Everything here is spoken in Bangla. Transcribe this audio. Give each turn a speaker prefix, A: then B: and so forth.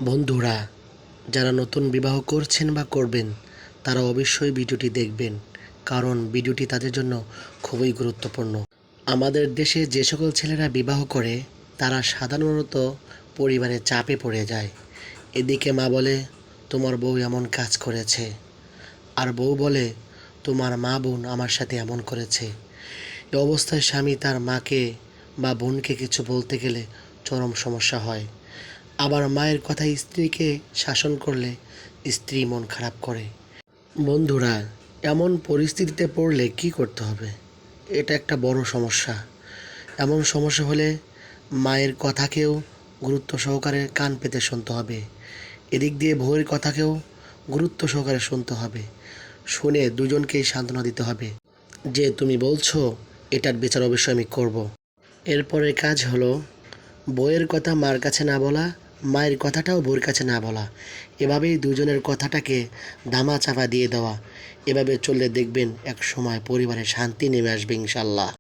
A: বন্ধুরা, যারা নতুন বিবাহ করছেন বা করবেন তারা অবশ্যই ভিডিওটি দেখবেন, কারণ ভিডিওটি তাদের জন্য খুবই গুরুত্বপূর্ণ। আমাদের দেশে যে সকল ছেলেরা বিবাহ করে তারা সাধারণত পরিবারের চাপে পড়ে যায়। এদিকে মা বলে তোমার বউ এমন কাজ করেছে, আর বউ বলে তোমার মা বোন আমার সাথে এমন করেছে। এ অবস্থায় স্বামী তার মাকে বা বোনকে কিছু বলতে গেলে চরম সমস্যা হয়। আবার মায়ের কথায় স্ত্রীকে শাসন করলে স্ত্রী মন খারাপ করে। বন্ধুরা, এমন পরিস্থিতিতে পড়লে কি করতে হবে? এটা একটা বড় সমস্যা। এমন সমস্যা হলে মায়ের কথাকেও গুরুত্ব সহকারে কান পেতে শুনতে হবে। এদিক দিয়ে বউয়ের কথাকেও গুরুত্ব সহকারে শুনতে হবে। শুনে দুজনকেই সান্ত্বনা দিতে হবে যে তুমি বলছো, এটার বিচার অবশ্যই আমি করব। এরপরে কাজ হলো বউয়ের কথা মার কাছে না বলা, মায়ের কথাটাও বউয়ের কাছে না বলা। এভাবেই দুজনের কথাটাকে ধামা চাপা দিয়ে দেওয়া। এভাবে চললে দেখবেন এক সময় পরিবারে শান্তি নেমে আসবে ইনশাল্লাহ।